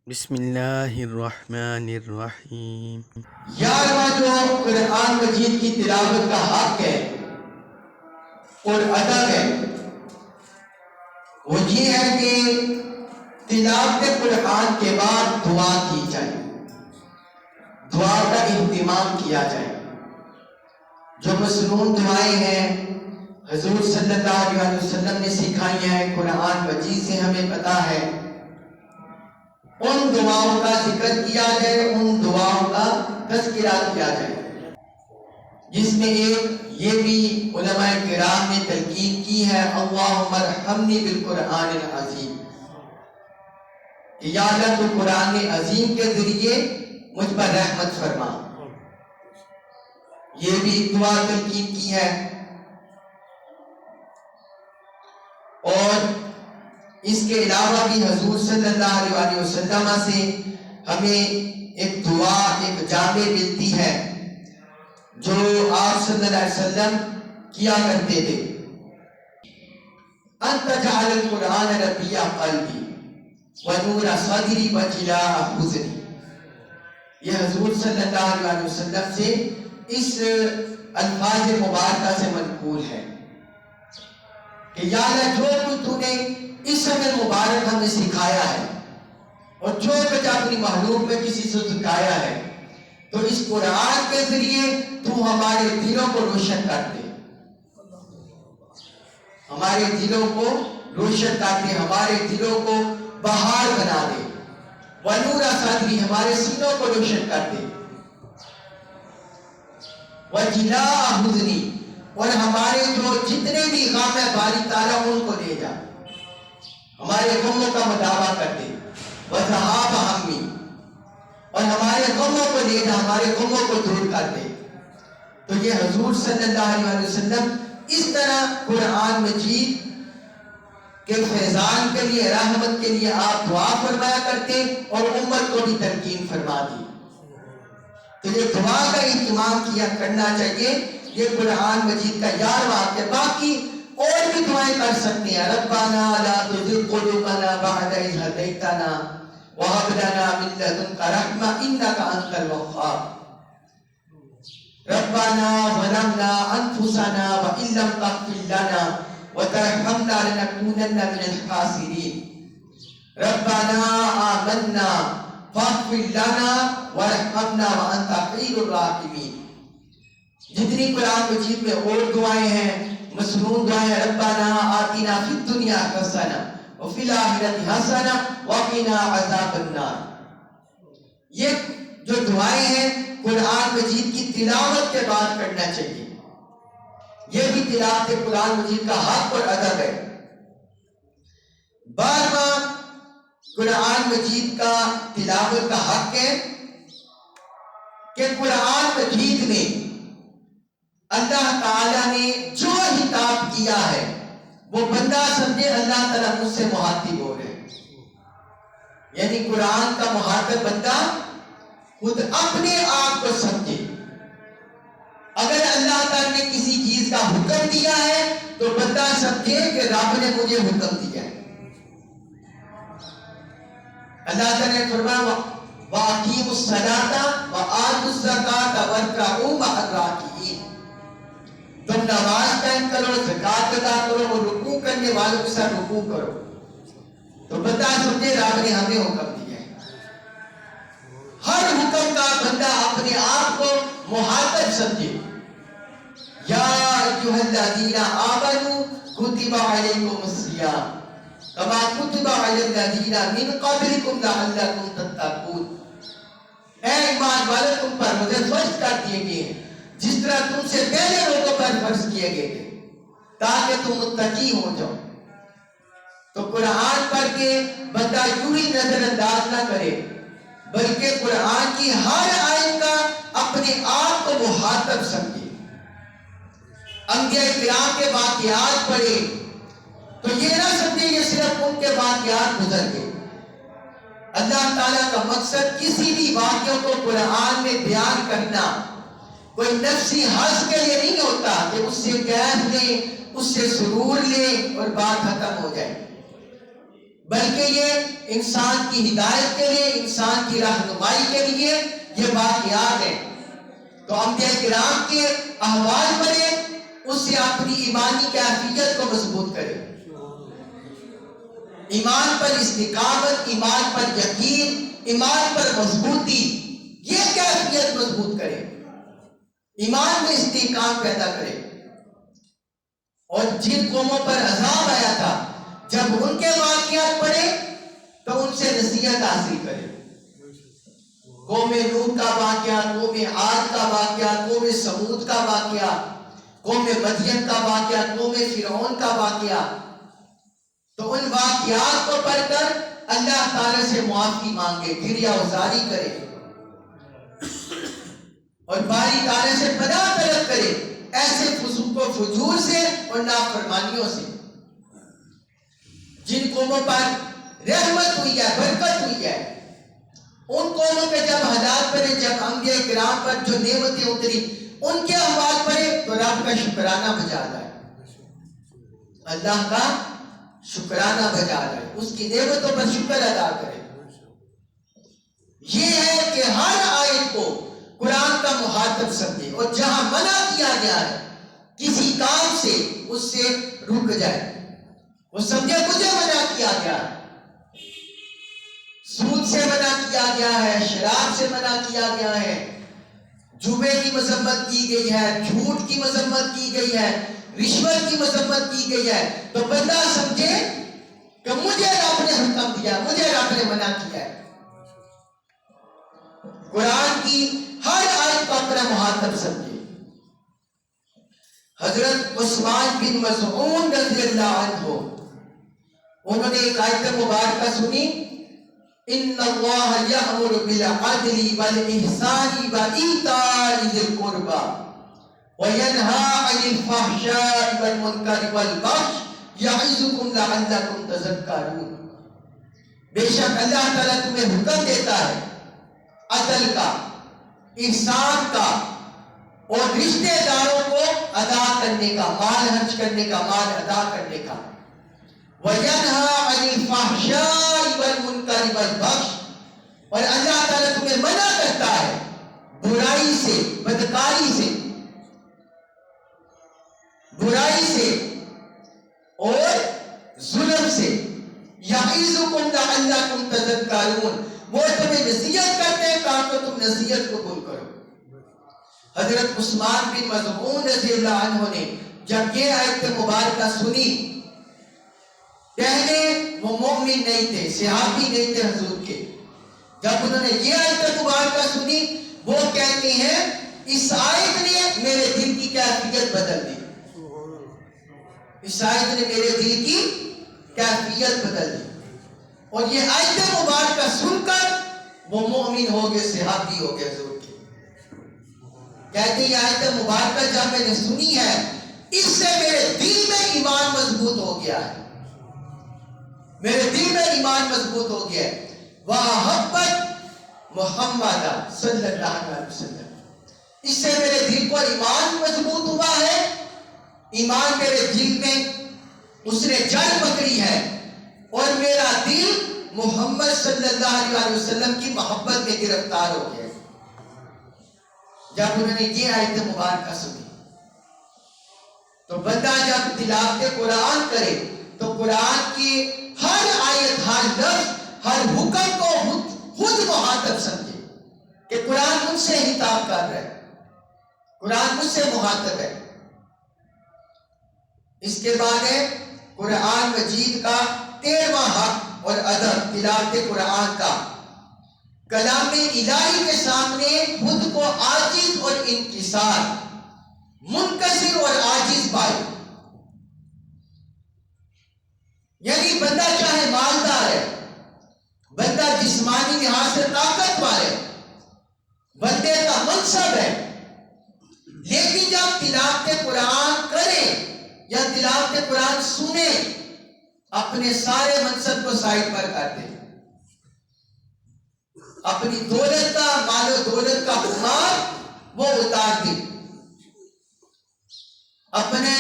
بسم اللہ الرحمن الرحیم۔ 11واں جو قرآن مجید کی تلاوت کا حق ہے اور ادب ہے وہ یہ ہے کہ تلاوت قرآن کے بعد دعا کی جائے، دعا کا اہتمام کیا جائے۔ جو مسنون دعائیں ہیں حضور صلی اللہ علیہ وسلم نے سکھائی ہیں، قرآن مجید سے ہمیں پتا ہے، ان دعاؤں کا ذکر کیا جائے، ان دعاؤں کا تذکرہ کیا جائے، جس میں ایک یہ بھی علماء کرام نے تلقین کی ہے، اللہم ارحمنی بالقرآن العظیم، کہ یا اللہ تو قرآن عظیم کے ذریعے مجھ پر رحمت فرما۔ یہ بھی ایک دعا تلقین کی ہے۔ اور اس کے علاوہ بھی حضور صلی اللہ علیہ وسلم سے ہمیں ایک دعا، ایک جامع ملتی ہے جو آپ صلی اللہ علیہ وسلم کیا کرتے تھے، انت جعل القرآن ربیع قلبی ونور صدری وجلاء حزنی۔ یہ حضور صلی اللہ علیہ وسلم سے اس الفاظ مبارکہ سے منقول ہے کہ یا اللہ جو کچھ تو نے اس سمے مبارک ہمیں سکھایا ہے اور جو کچھ اپنی محلوق میں کسی سے سکھایا ہے، تو اس قرآن کے ذریعے تو ہمارے دلوں کو روشن کر دے، ہمارے دلوں کو روشن کر دے، ہمارے دلوں کو بہار بنا دے، ونور صدری ہمارے سینوں کو روشن کر دے، وجلاء حزنی اور ہمارے جو جتنے بھی غم ہے باری تعالیٰ ان کو لے جا، ہمارے غموں کا مداوع کر دے، وذہاب ہمی اور ہمارے غموں کو لے جا، ہمارے غموں کو دور کر دے۔ تو یہ حضور صلی اللہ علیہ وسلم اس طرح قرآن مجید کے فیضان کے لیے، رحمت کے لیے آپ دعا فرمایا کرتے اور امت کو بھی تلقین فرما دی۔ تو یہ دعا کا اہتمام کیا کرنا چاہیے۔ یہ قرآن مجید کا 11واں ہے، باقی اور بھی دعائیں کر سکتے ہیں، ربنا لا تزغ قلوبنا بعد اذ ہدیتنا وہب لنا من لدنک رحمۃ انک انت الوہاب، ربنا ظلمنا انفسنا وان لم تغفر لنا وترحمنا لنکونن من الخاسرین، ربنا آمنا فاغفر لنا وارحمنا وانت خیر الراحمین۔ جتنی قرآن مجید میں اور دعائیں ہیں، مسنون دعائیں، ربنا آتنا فی الدنیا حسنہ وفی الآخرۃ حسنہ وقنا عذاب النار۔ یہ جو دعائیں ہیں قرآن مجید کی تلاوت کے بعد کرنا چاہیے، یہ بھی تلاوت قرآن مجید کا حق اور ادب ہے۔ 12واں قرآن مجید کا تلاوت کا حق ہے کہ قرآن مجید میں اللہ تعالیٰ نے جو خطاب کیا ہے وہ بندہ سمجھے اللہ تعالیٰ مجھ سے مخاطب ہو رہے، یعنی قرآن کا مخاطب بندہ خود اپنے آپ کو سمجھے۔ اگر اللہ تعالیٰ نے کسی چیز کا حکم دیا ہے تو بندہ سمجھے کہ رب نے مجھے حکم دیا ہے۔ اللہ تعالیٰ نے فرمایا وَأَقِیمُوا الصَّلَاةَ وَآتُوا الزَّکَاةَ وَارْکَعُوا مَعَ الرَّاکعِینَ، تم نماز قائم کرو، زکات ادا کرو اور رکوع کرنے والوں کے ساتھ رکوع کرو۔ تو بندہ سمجھے رب نے ہمیں حکم دیا ہے۔ ہر حکم کا بندہ اپنے آپ کو مخاطب سمجھے۔ یا ایھا الذین آمنوا کتب علیکم الصیام کما کتب علی الذین من قبلکم لعلکم تتقون، اے ایمان والو تم پر روزے فرض کر دیے گئے ہیں جس طرح تم سے پہلے لوگوں پر فرض کیے گئے تھے تاکہ تم متقی ہو جاؤ۔ تو قرآن پڑھ کے بندہ یوں ہی نظر انداز نہ کرے، بلکہ قرآن کی ہر آیت کا اپنے آپ کو مخاطب سمجھے۔ انبیاء کرام کے واقعات پڑھے تو یہ نہ سمجھے یہ صرف ان کے واقعات گزر گئے۔ اللہ تعالیٰ کا مقصد کسی بھی واقعوں کو قرآن میں بیان کرنا کوئی نفسی حظ کے لیے نہیں ہوتا کہ اس سے کیف لے، اس سے سرور لے اور بات ختم ہو جائے، بلکہ یہ انسان کی ہدایت کے لیے، انسان کی رہنمائی کے لیے یہ واقعات ہیں۔ تو انبیاء کرام کے احوال پڑھے، اس سے اپنی ایمانی کیفیت کو مضبوط کرے، ایمان پر استقامت، ایمان پر یقین، ایمان پر مضبوطی، یہ کیفیت مضبوط کرے، ایمان میں استحکام پیدا کرے۔ اور جن قوموں پر عذاب آیا تھا، جب ان کے واقعات پڑھے تو ان سے نصیحت حاصل کرے۔ قوم نوح کا واقعہ، قوم عاد کا واقعہ، قوم سمود کا واقعہ، قوم مدین کا واقعہ، قوم فرعون کا واقعہ، تو ان واقعات کو پڑھ کر اللہ تعالی سے معافی مانگے، گریہ ازاری کرے اور باری تعالی سے پناہ طلب کرے ایسے فسوق و فجور سے اور نافرمانیوں سے۔ جن قوموں پر رحمت ہوئی ہے، برکت ہوئی ہے، ان قوموں پہ جب حالات پڑے، جب انبیاء کرام پر جو نعمتیں اتری ان کے احوال پڑے تو رب کا شکرانہ بجا رہا ہے، اللہ کا شکرانہ بجا رہا ہے، اس کی نعمتوں پر شکر ادا کرے۔ یہ ہے کہ ہر آیت کو قرآن کا مخاطب سمجھے، اور جہاں منع کیا گیا ہے کسی کام سے اس سے رک جائے، وہ سمجھے مجھے منع کیا گیا ہے۔ سود سے منع کیا گیا ہے، شراب سے منع کیا گیا ہے، جوے کی مذمت کی گئی ہے، جھوٹ کی مذمت کی گئی ہے، رشوت کی مذمت کی گئی ہے، تو بندہ سمجھے کہ مجھے رب نے حکم دیا، مجھے رب نے منع کیا ہے۔ قرآن کی ہر آیت کو اپنا مخاطب سمجھے۔ حضرت عثمان بن مظعون رضی اللہ عنہ، انہوں نے ایک آیت مبارکہ سنی، ان اللہ یأمر بالعدل والإحسان وإیتاء ذی القربى وینہی عن الفحشاء والمنکر والبغی یعظکم لعلکم تذکرون۔ بے شک اللہ تعالیٰ تمہیں حکم دیتا ہے عدل کا، احسان کا اور رشتہ داروں کو ادا کرنے کا، مال خرچ کرنے کا، مال ادا کرنے کا، وَيَنْهَا عَنِ الْفَحْشَاءِ وَالْمُنْكَرِ وَالْبَغْيِ، اور اللہ تعالیٰ تمہیں منع کرتا ہے برائی سے، بدکاری سے، برائی سے اور ظلم سے۔ یعظکم لعلکم تذکرون، وہ تمہیں نصیحت کرتے ہیں تاکہ تم نصیحت قبول کرو۔ حضرت عثمان بن مظعون رضی اللہ عنہ نے جب یہ آیت مبارکہ سنی، پہلے وہ مومن نہیں تھے، صحابی نہیں تھے حضور کے، جب انہوں نے یہ آیت مبارکہ سنی وہ کہتے ہیں اس آیت نے میرے دل کی کیفیت بدل دی، اس آیت نے میرے دل کی کیفیت بدل دی، اور یہ آیت مبارکہ سن کر وہ مومن ہو گئے، صحابی ہو گئے حضور کے۔ کہتے ہیں یہ آیت مبارکہ جب میں نے سنی ہے اس سے میرے دل میں ایمان مضبوط ہو گیا ہے، میرے دل میں ایمان مضبوط ہو گیا ہے۔ وَأَحَبَّتْ مُحَمَّدًا صلی اللہ علیہ وسلم، اس سے میرے دل کو ایمان مضبوط ہوا ہے، ایمان میرے دل میں اس نے جڑ پکڑی ہے، اور میرا دل محمد صلی اللہ علیہ وسلم کی محبت میں گرفتار ہو گیا۔ جب انہوں نے یہ آیت مبارکہ سنی تو بندہ جب تلاوت قرآن کرے تو قرآن کی ہر آیت، ہر لفظ، ہر حکم کو خود مخاطب سمجھے کہ قرآن مجھ سے خطاب کر رہا ہے، قرآن مجھ سے مخاطب ہے۔ اس کے بعد ہے قرآن مجید کا 13واں حق اور ادب، تلاوت قرآن کا، کلام الہی کے سامنے خود کو عاجز اور انکسار، منکسر اور عاجز پائے۔ یعنی بندہ چاہے مالدار ہے، بندہ جسمانی لحاظ سے طاقتور ہے، بندے کا منصب ہے، لیکن جب تلاوت قرآن کرے یا تلاوت قرآن سنے اپنے سارے منصب کو سائڈ پر کر دے، اپنی دولت کا، مال و دولت کا خمار وہ اتار دے، اپنے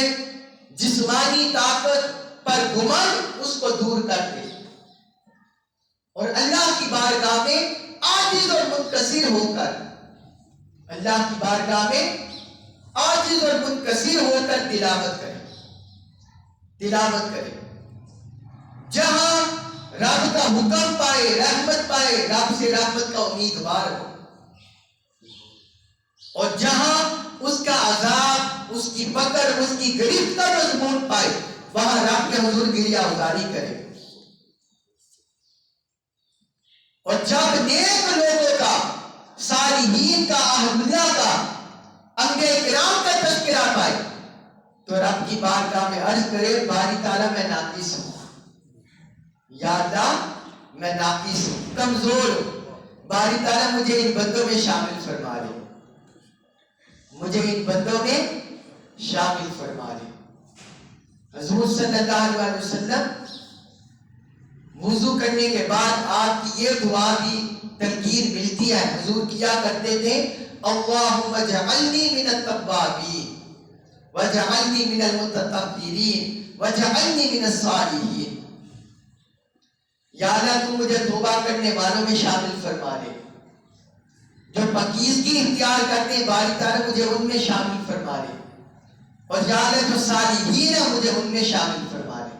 جسمانی طاقت پر گمان اس کو دور کر دے، اور اللہ کی بارگاہ میں عاجز اور منکسر ہو کر، اللہ کی بارگاہ میں عاجز اور منکسر ہو کر تلاوت کرے، تلاوت کرے۔ جہاں رب کا حکم پائے، رحمت پائے، رب سے رحمت کا امیدوار ہو، اور جہاں اس کا عذاب، اس کی پکڑ، اس کی گرفت کا مضمون پائے، وہاں رب کے حضور گریہ ازاری کرے۔ اور جب نیک لوگوں کا، صالحین کا، اہل اللہ کا، انبیاء کرام کا تذکرہ پائے تو رب کی بارگاہ میں عرض کرے، باری تعالیٰ میں ناقص ہوں، یا اللہ میں ناقص ہوں، کمزور ہوں، باری تعالیٰ مجھے ان بندوں میں شامل فرما لے، مجھے ان بندوں میں شامل فرما لے۔ حضور صلی اللہ علیہ وسلم وضو کرنے کے بعد آپ کی یہ دعا بھی تلقین ملتی ہے، حضور کیا کرتے تھے، اللہم اجعلنی من التوابین وجعلنی من المتطہرین وجعلنی من الصالحین۔ یا اللہ تو مجھے توبہ کرنے والوں میں شامل فرما لے، جو پاکیزگی اختیار کرتے ہیں باری تعالیٰ مجھے ان میں شامل فرما لے، اور یا اللہ جو صالحین ہیں مجھے ان میں شامل فرما لے۔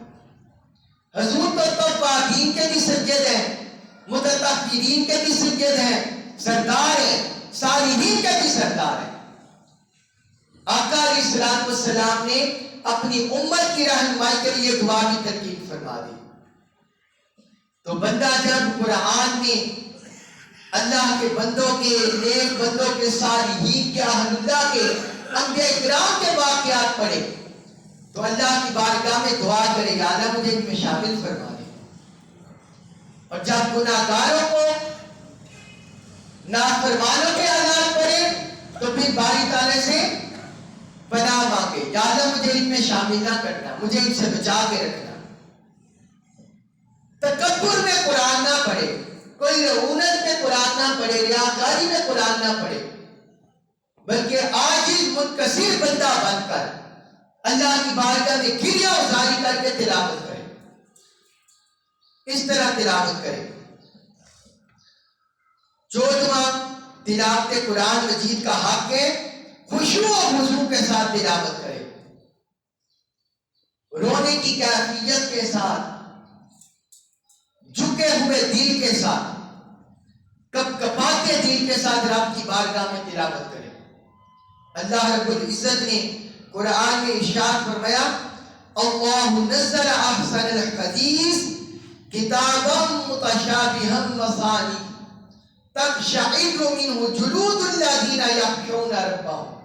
حضور تو توابین کے بھی سجد ہیں، متطہرین کے بھی سجد ہیں، سردار ہیں، صالحین کے بھی سردار ہیں۔ آقا علیہ السلام نے اپنی امت کی رہنمائی کے لیے دعا بھی تلقین فرما دی۔ تو بندہ جب قرآن میں اللہ کے بندوں کے، نیک بندوں کے، صالحین کے، اہل اللہ کے، انبیاء کرام کے واقعات پڑھے تو اللہ کی بارگاہ میں دعا کرے، یا اللہ مجھے ان میں شامل فرما دے۔ اور جب گناہگاروں کو، نافرمانوں کے حالات پڑھے تو پھر باری تعالیٰ سے پناہ مانگے، یا اللہ مجھے ان میں شامل نہ کرنا، مجھے ان سے بچا کے رکھنا۔ تکبر میں قرآن نہ پڑھے، کوئی رعونت میں قرآن نہ پڑھے، ریاکاری میں قرآن نہ پڑھے، بلکہ عاجز منکسر بندہ بن کر اللہ کی بارگاہ میں گریہ ازاری کر کے تلاوت کرے، اس طرح تلاوت کرے۔ جو تلاوت قرآن مجید کا حق ہے، خشوع و خضوع کے ساتھ تلاوت کرے، رونے کی کیفیت کے ساتھ، جھکے ہوئے دل کے ساتھ، کپاتے دل کے ساتھ رب کی بارگاہ میں تلاوت کرے۔ اللہ رب العزت نے قرآن میں ارشاد فرمایا، اللہ نزل احسن الحدیث کتابا متشابہا مثانی تقشعر منہ جلود الذین یخشون ربہم۔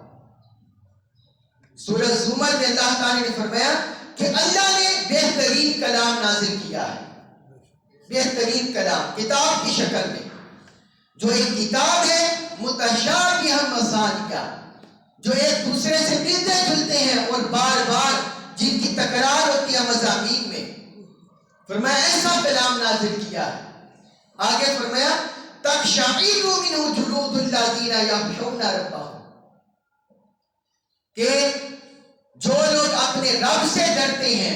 سورہ زمر میں اللہ تعالی نے فرمایا کہ اللہ نے بہترین کلام نازل کیا ہے، بہترین کلام کتاب کی شکل میں، جو ایک کتاب ہے متشابہا مثانی کا، جو ایک دوسرے سے ملتے جلتے ہیں اور بار بار جن کی تکرار ہوتی ہے مضامین میں، فرمایا ایسا کلام نازل کیا ہے۔ آگے فرمایا تقشعر منہ جلود الذین یخشون ربہم، کہ جو لوگ اپنے رب سے ڈرتے ہیں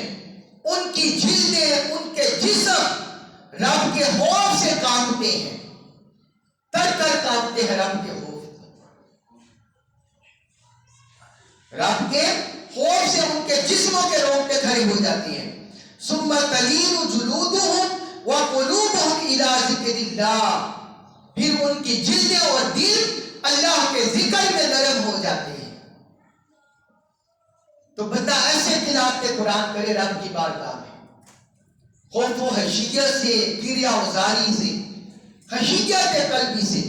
ان کی جلدیں، ان کے جسم رب کے خوف سے کانپتے ہیں، تر تر کانپتے ہیں رب کے خوف، رب کے خوف سے ان کے جسموں کے رونگٹے کھڑے ہو جاتی ہیں۔ ثم تلین جلودہم وقلوبہم الی ذکر اللہ، پھر ان کی جلدیں اور دل اللہ کے ذکر میں نرم ہو جاتے ہیں۔ تو بندہ ایسے تلاوت قرآن کرے رب کی بارگاہ میں، خوف و خشیت سے، گریہ ازاری سے، خشیت قلبی سے۔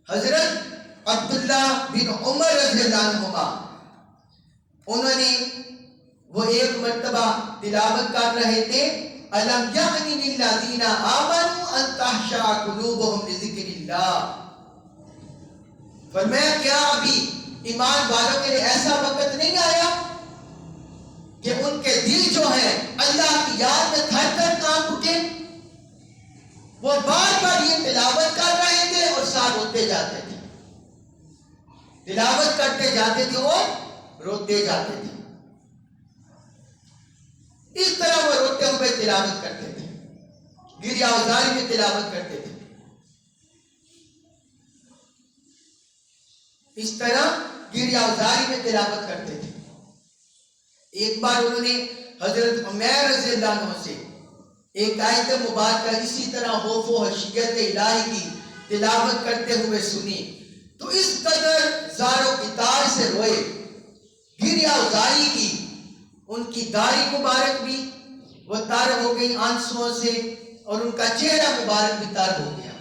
حضرت عبداللہ بن عمر رضی اللہ عنہما، انہوں نے وہ ایک مرتبہ تلاوت کر رہے تھے، أَلَمْ يَعْنِ لِلَّذِينَ آمَنُوا أَن تَخْشَعَ قُلُوبُهُمْ لِذِكْرِ اللَّهِ، فرمایا کیا ابھی ایمان والوں کے لیے ایسا وقت نہیں آیا کہ ان کے دل جو ہیں اللہ کی یاد میں تھر تھر کانپ اٹھے؟ وہ بار بار یہ تلاوت کر رہے تھے اور ساتھ روتے جاتے تھے، تلاوت کرتے جاتے تھے اور روتے جاتے تھے، اس طرح وہ روتے ہوئے تلاوت کرتے تھے۔ گریا اوزاری میں تلاوت کرتے تھے. اس طرح گریا اوزاری میں تلاوت کرتے تھے. ایک بار انہوں نے حضرت عمیر رضی اللہ عنہ سے ایک آیت مبارکہ اسی طرح خوف و خشیت الہی کی تلاوت کرتے ہوئے سنی تو اس قدر زار و کتار سے روئے، گریا اوزاری کی. ان کی داڑھی مبارک بھی وہ تر ہو گئی آنسوؤں سے، اور ان کا چہرہ مبارک بھی تر ہو گیا،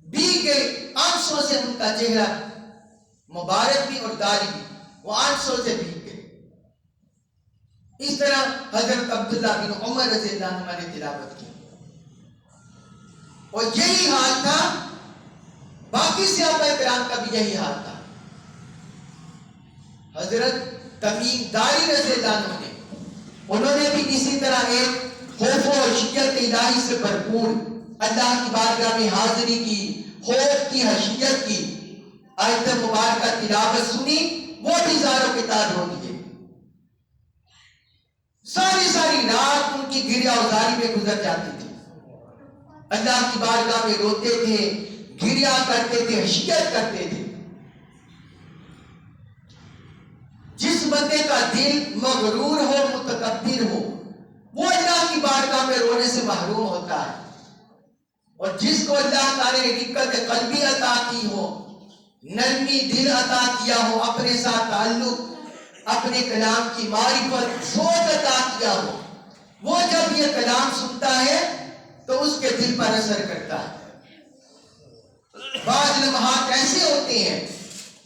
بھیگ گئے آنسوؤں سے. ان کا چہرہ مبارک بھی اور داڑھی بھی وہ آنسوؤں سے بھیگ گئے. اس طرح حضرت عبداللہ بن عمر رضی اللہ عنہ نے تلاوت کی، اور یہی حال تھا باقی صحابہ کرام کا بھی یہی حال تھا. حضرت تمیم داری رضی اللہ عنہ نے انہوں نے بھی اسی طرح ایک خوف و خشیت الہی سے بھرپور اللہ کی بارگاہ میں حاضری کی، خوف کی، خشیت کی آیت مبارکہ تلاوت سنی، وہ بھی زار و کتار رو دیے. ساری رات ان کی گریا اوزاری میں گزر جاتی تھی. اللہ کی بارگاہ میں روتے تھے، گریا کرتے تھے، خشیت کرتے تھے. جس بندے کا دل مغرور ہو، متکبر ہو، وہ اللہ کی بارگاہ میں رونے سے محروم ہوتا ہے. اور جس کو اللہ تعالی نے رقت قلبی عطا کی ہو، نرمی دل عطا کیا ہو، اپنے ساتھ تعلق، اپنے کلام کی معرفت، سوچ عطا کیا ہو، وہ جب یہ کلام سنتا ہے تو اس کے دل پر اثر کرتا ہے. بعض لمحات ایسے ہوتے ہیں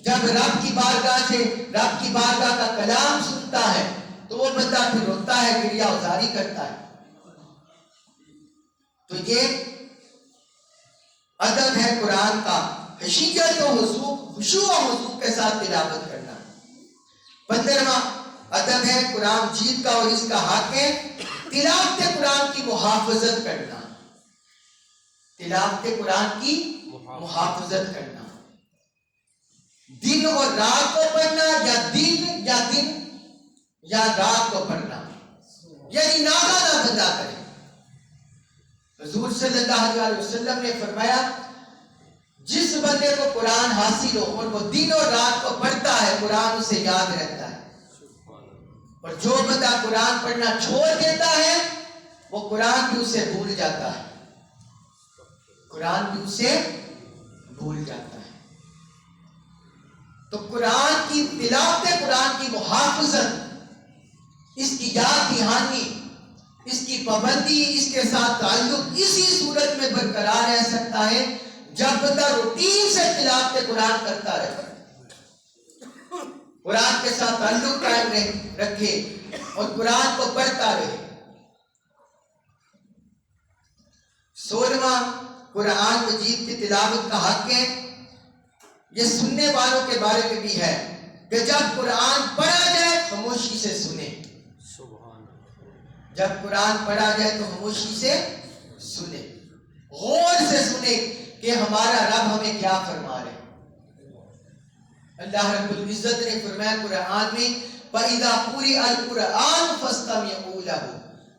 جب رب کی بارگاہ کا کلام سنتا ہے تو وہ بندہ پھر روتا ہے، گریا اوزاری کرتا ہے. تو یہ ادب ہے قرآن کا، خشیت و خشوع و خضوع کے ساتھ تلاوت کرنا. 15واں ادب ہے قرآن مجید کا اور اس کا حق ہے تلاوت قرآن کی محافظت کرنا. تلاوت قرآن کی محافظت کرنا، دن اور رات کو پڑھنا یا دن یا رات کو پڑھنا، یعنی ناگہاں نہ بندہ کرے. حضور صلی اللہ علیہ وسلم نے فرمایا جس بندے کو قرآن حاصل ہو اور وہ دن اور رات کو پڑھتا ہے قرآن اسے یاد رہتا ہے، اور جو بندہ قرآن پڑھنا چھوڑ دیتا ہے وہ قرآن بھی اسے بھول جاتا ہے، قرآن بھی اسے بھول جاتا ہے. تو قرآن کی تلاوت، قرآن کی محافظت، اس کی یاد دہانی، اس کی پابندی، اس کے ساتھ تعلق اسی صورت میں برقرار رہ سکتا ہے جب بندہ روٹین سے تلاوت قرآن کرتا رہے، قرآن کے ساتھ تعلق قائم رکھے اور قرآن کو پڑھتا رہے. 16واں قرآن مجید کی تلاوت کا حق ہے، یہ سننے والوں کے بارے میں بھی ہے کہ جب قرآن پڑھا جائے خاموشی سے سنیں. جب قرآن پڑھا جائے تو خاموشی سے سنیں، غور سے سنیں کہ ہمارا رب ہمیں کیا فرما رہے. اللہ رب العزت نے فرمایا قرآن میں فَإِذَا قُرِئَ الْقُرْآنُ فَاسْتَمِعُوا لَهُ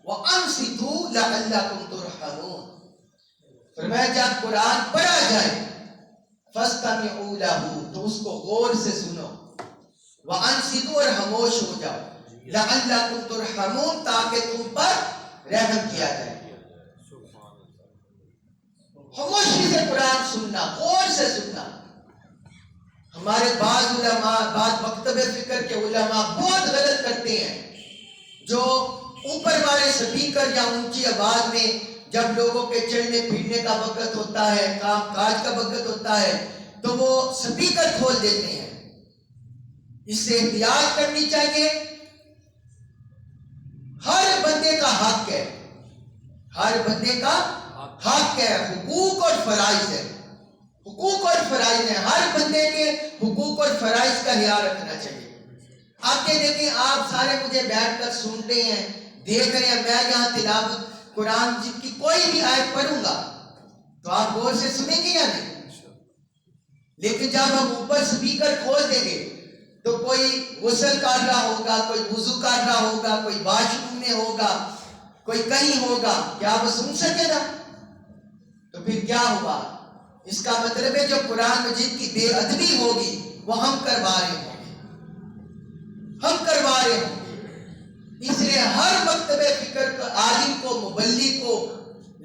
وَأَنصِتُوا لَعَلَّكُمْ تُرْحَمُونَ. فرمایا جب قرآن پڑھا جائے فَاسْتَمِعُوا لَهُ تو اس کو غور سے سنو، وَأَنصِتُوا اور خاموش ہو جاؤ، لَعَلَّكُمْ تُرْحَمُونَ تاکہ تم پر رحم کیا جائے. خاموشی سے قرآن سننا، غور سے سننا. ہمارے بعض علماء، بعض مکتب فکر کے علماء بہت غلط کرتے ہیں، جو اوپر والے سپیکر یا اونچی آواز میں جب لوگوں کے چلنے پھرنے کا وقت ہوتا ہے، کام کاج کا وقت ہوتا ہے تو وہ سپیکر کھول دیتے ہیں. اس سے احتیاط کرنی چاہیے. ہر بندے کا حق ہے، ہر بندے کا حق ہے، حقوق اور فرائض ہے، حقوق اور فرائض ہیں. ہر بندے کے حقوق اور فرائض کا خیال رکھنا چاہیے. آپ کے دیکھیں، آپ سارے مجھے بیٹھ کر سنتے ہیں، دیکھ رہے ہیں، میں یہاں تلاوت قرآن جن کی کوئی بھی آیت پڑھوں گا تو آپ غور سے سنیں گے یا نہیں؟ لیکن جب ہم اوپر سپیکر کھول دیں گے تو کوئی غسل کر رہا ہوگا، کوئی وضو کر رہا ہوگا، کوئی واش روم میں ہوگا، کوئی کہیں ہوگا، کیا وہ سن سکے گا؟ تو پھر کیا ہوا؟ اس کا مطلب ہے جو قرآن مجید کی بے ادبی ہوگی وہ ہم کروا رہے ہوں گے، ہم کروا رہے ہوں گے۔ اس لیے ہر مکتب فکر کا عالم کو، مبلغ کو،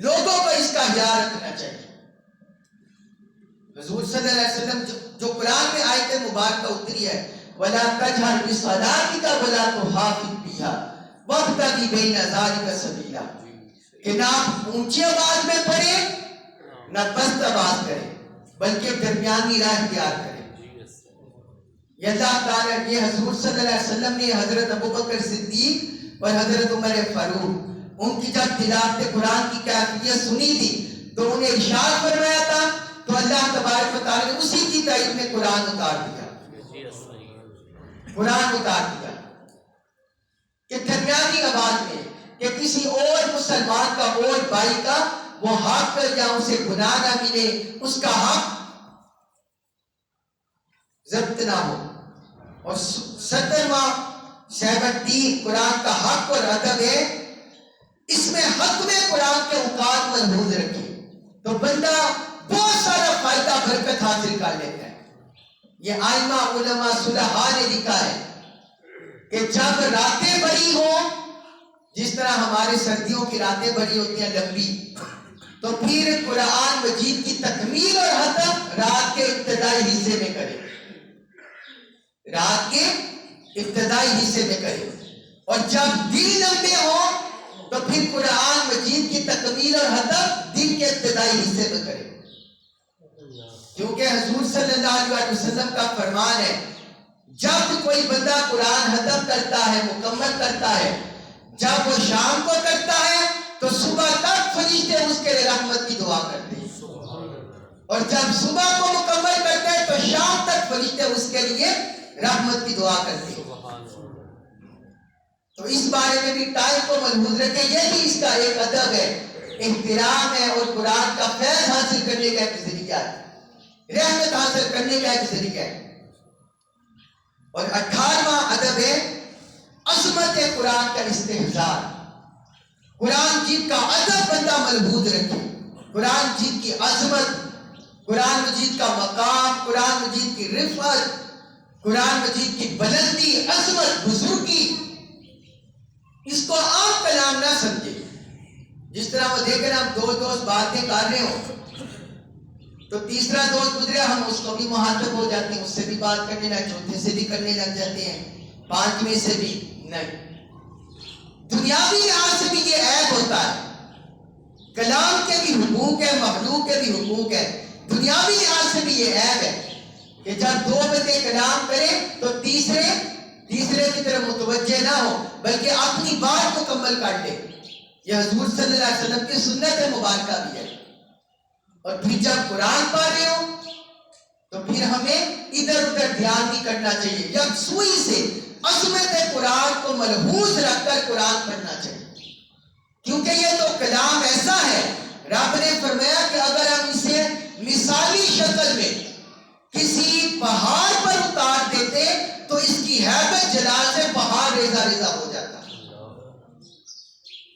لوگوں کو اس کا خیال رکھنا چاہیے۔ حضور صلی اللہ علیہ وسلم جو قرآن میں آیت مبارکہ اتری ہے، وَلَا تَجْهَرْ بِصَلَاتِكَ وَلَا تُخَافِتْ بِهَا وَابْتَغِ بَيْنَ ذَلِكَ سَبِيلًا، کہ نہ اونچی آواز میں پڑھے نہ پست آواز کرے، بلکہ درمیانی راہ اختیار کرے۔ یہ اللہ تعالیٰ، یہ حضور صلی اللہ علیہ وسلم نے حضرت ابوبکر صدیق اور حضرت عمر فاروق، ان کی جب تلاوت قرآن کی کیفیت سنی تھی تو انہیں ارشاد فرمایا تھا، تو اللہ تبارک و تعالیٰ نے اسی کی تائید میں قرآن اتار دیا، قرآن اتار دیا کہ درمیانی آواز میں، کہ کسی اور مسلمان کا، اور بھائی کا وہ حق یا اسے گناہ نہ ملے، اس کا حق ضبط نہ ہو۔ اور 17 قرآن کا حق اور ادب ہے، اس میں حق میں قرآن کے اوقات محفوظ رکھے تو بندہ بہت سارا فائدہ برکت حاصل کر لیتا ہے۔ یہ آئمہ علماء صلحاء نے لکھا ہے کہ جب راتیں بڑی ہوں، جس طرح ہمارے سردیوں کی راتیں بڑی ہوتی ہیں لمبی، تو پھر قرآن مجید کی تکمیل اور ختم رات کے ابتدائی حصے میں کرے، رات کے ابتدائی حصے میں کرے، اور جب دن لمبے ہوں تو پھر قرآن مجید کی تکمیل اور ختم دن کے ابتدائی حصے میں کرے، کیونکہ حضور صلی اللہ علیہ وسلم کا فرمان ہے، جب کوئی بندہ قرآن ختم کرتا ہے، مکمل کرتا ہے، جب وہ شام کو کرتا ہے تو صبح تک فرشتے اس کے لیے رحمت کی دعا کرتے ہیں، اور جب صبح کو مکمل کرتے ہیں تو شام تک فرشتے اس کے لیے رحمت کی دعا کرتے ہیں۔ تو اس بارے میں بھی ٹائم کو محفوظ رکھیں، یہ بھی اس کا ایک ادب ہے، احترام ہے، اور قرآن کا فیض حاصل کرنے کا ایک ذریعہ ہے، رحمت حاصل کرنے کا ایک ذریعہ ہے۔ اور 18واں ادب ہے عظمت قرآن کا استحضار۔ قرآن جیت کا ادب بندہ محفوظ رکھے، قرآن جیت کی عظمت، قرآن مجید کا مقام، قرآن مجید کی رفعت، قرآن مجید کی بلندی، عظمت، بزرگی، اس کو عام کلام نہ سمجھے۔ جس طرح وہ دیکھ رہے ہم دو دوست باتیں کر رہے ہوں تو تیسرا دوست گزرے، ہم اس کو بھی مخاطب ہو جاتے ہیں، اس سے بھی بات کرنے لگ، چوتھے سے بھی کرنے لگ جاتے ہیں، 5ویں سے بھی نہیں۔ دنیاوی لحاظ سے بھی یہ عیب ہوتا ہے، کلام کے بھی حقوق ہے، مخلوق کے بھی حقوق ہے، دنیاوی لحاظ سے بھی یہ عیب ہے کہ جب 2 بندے کلام کریں تو تیسرے کی طرف متوجہ نہ ہو، بلکہ اپنی بات مکمل کر لے۔ یہ حضور صلی اللہ علیہ وسلم کی سنت مبارکہ بھی ہے۔ اور پھر جب قرآن پڑھ رہے ہو تو پھر ہمیں ادھر ادھر دھیان نہیں کرنا چاہیے، یکسوئی سے عظمت قرآن کو ملحوظ رکھ کر قرآن پڑھنا چاہیے، کیونکہ یہ تو کلام ایسا ہے، رب نے فرمایا کہ اگر ہم اسے مثالی شکل میں کسی پہاڑ پر اتار دیتے تو اس کی ہیبت جلال سے پہاڑ ریزہ ریزہ ہو جاتا۔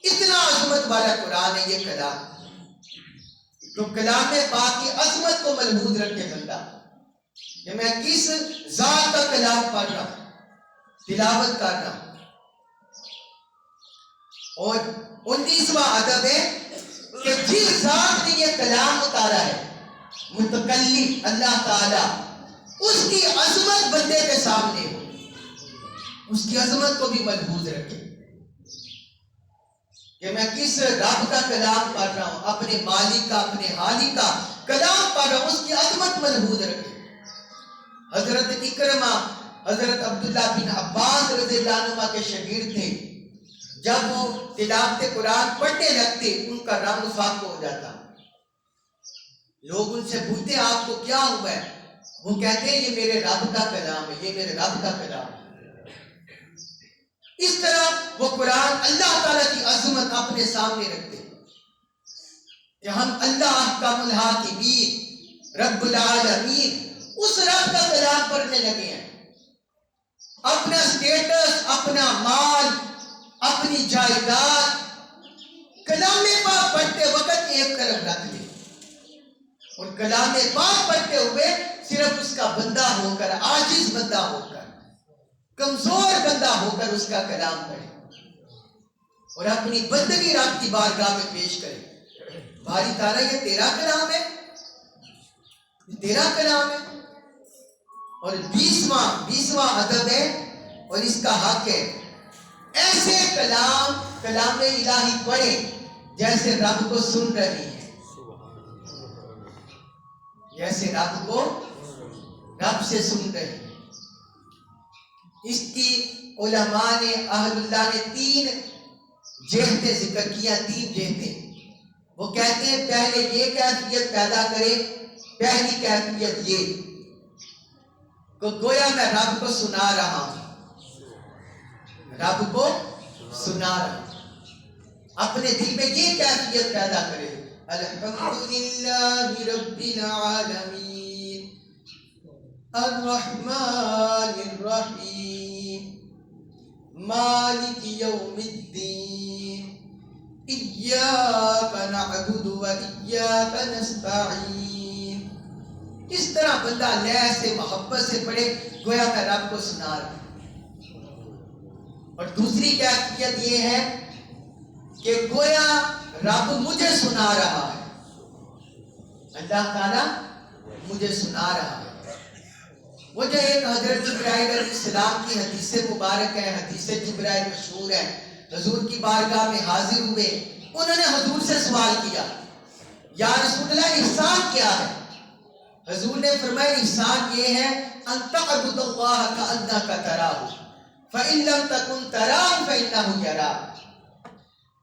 اتنا عظمت والا قرآن ہے یہ کلام۔ تو کلام پاک کی عظمت کو ملحوظ رکھے بندہ کہ میں کس ذات کا کلام پڑھ رہا ہوں، تلاوت کر رہا ہوں۔ اور 19واں ادب ہے کہ جس ذات نے یہ کلام اتارا ہے، متکلم اللہ تعالی، اس کی عظمت بندے کے سامنے ہو، اس کی عظمت کو بھی ملحوظ رکھے کہ میں کس رب کا کلام پڑھ رہا ہوں، اپنے مالک کا، اپنے خالق کا کلام پڑھ رہا ہوں، اس کی عظمت ملحوظ رکھے۔ حضرت اکرمہ، حضرت عبداللہ بن عباس رضی اللہ عنہ کے شاگرد تھے، جب وہ تلاوت قرآن پڑھنے لگتے ان کا رنگ فاق ہو جاتا، لوگ ان سے پوچھتے آپ کو کیا ہوا ہے، وہ کہتے ہیں یہ میرے رب کا کلام ہے، یہ میرے رب کا کلام ہے۔ اس طرح وہ قرآن اللہ تعالیٰ کی عظمت اپنے سامنے رکھتے کہ ہم اللہ احکم الحاکمین رب العالمین اس رب کا کلام پڑھنے لگے ہیں۔ اپنا سٹیٹس، اپنا مال، اپنی جائیداد، کلام پاک پڑھتے وقت ایک طرف رکھ لے اور کلام پاک پڑھتے ہوئے صرف اس کا بندہ ہو کر، عاجز بندہ ہو کر، کمزور بندہ ہو کر اس کا کلام پڑھے اور اپنی بندگی رب کی بارگاہ میں پیش کرے۔ باری تعالیٰ یہ تیرا کلام ہے، یہ تیرا کلام ہے، اور 20واں ادب ہے اور اس کا حق ہے ایسے کلام الہی پڑھے جیسے رب کو سن رہی ہے، جیسے رب کو رب سے سن رہی ہے۔ اس کی علماء نے، اہل اللہ نے 3 جہتیں ذکر کیا، 3 جہتیں۔ وہ کہتے ہیں پہلے یہ کیفیت پیدا کرے، پہلی کیفیت یہ کہ گویا میں رب کو سنا رہا ہوں، رب کو سنا رہا ہوں، اپنے دل میں یہ کیفیت پیدا کرے، الحمدللہ رب العالمین الرحمن الرحیم مالک یوم الدین ایاک نعبد و ایاک نستعین۔ اس طرح بندہ لے سے محبت سے پڑھے گویا میں رب کو سنا رہا ہوں۔ اور دوسری کیفیت یہ ہے کہ گویا رب مجھے سنا رہا ہے، اللہ تعالیٰ مجھے سنا رہا ہے۔ وہ جو ایک حضرت جبرائیل علیہ السلام کی حدیث مبارک ہے، حدیث جبرائیل مشہور ہے، حضور کی بارگاہ میں حاضر ہوئے، انہوں نے حضور سے سوال کیا، یا رسول اللہ احسان کیا ہے؟ حضور نے فرمایا احسان یہ ہے ان تعبد اللہ کأنک تراہ فإن لم تکن تراہ فإنہ یراک۔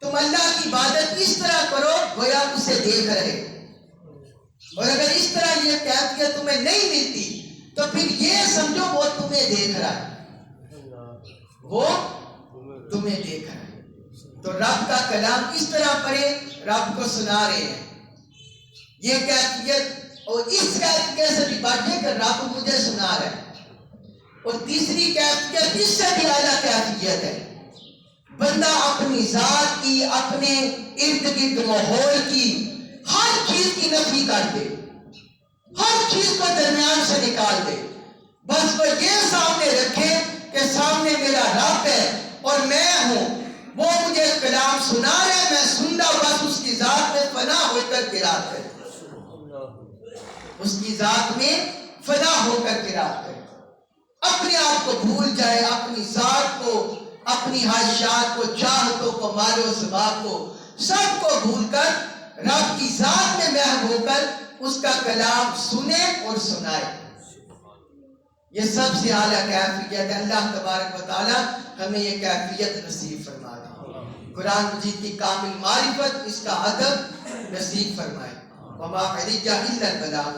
تم اللہ کی عبادت اس طرح کرو گویا اسے دیکھ رہے، اور اگر اس طرح یہ کیفیت تمہیں نہیں ملتی تو پھر یہ سمجھو وہ تمہیں دیکھ رہا ہے، وہ تمہیں دیکھ رہا ہے۔ تو رب کا کلام اس طرح پڑھے رب کو سنا رہے ہیں، یہ کیفیت، اور اس کیفیت سے بھی بڑھے کہ رب مجھے سنا رہا ہے۔ اور تیسری کیفیت اس سے بھی اعلیٰ کیفیت ہے، بندہ اپنی ذات کی، اپنے ارد گرد ماحول کی ہر چیز کی نفی کر دے، ہر چیز کو درمیان سے نکال دے، بس وہ یہ سامنے رکھے کہ سامنے میرا رب ہے اور میں ہوں، وہ مجھے کلام سنا رہے، میں سن رہا، بس اس کی ذات میں فنا ہو کر قرات کرے، اس کی ذات میں فنا ہو کر قرات کرے، اپنے آپ کو بھول جائے، اپنی ذات کو، اپنی خواہشات کو، چاہتوں کو، مال و ثبات کو، سب کو بھول کر رب کی ذات میں محو ہو کر اس کا کلام سنے اور سنائے۔ یہ سب سے اعلیٰ کیفیت ہے۔ اللہ تبارک و تعالی ہمیں یہ کیفیت نصیب فرما دے، قرآن مجید کی کامل معرفت، اس کا ادب نصیب فرمائے۔ وما علیہ الا البلاغ۔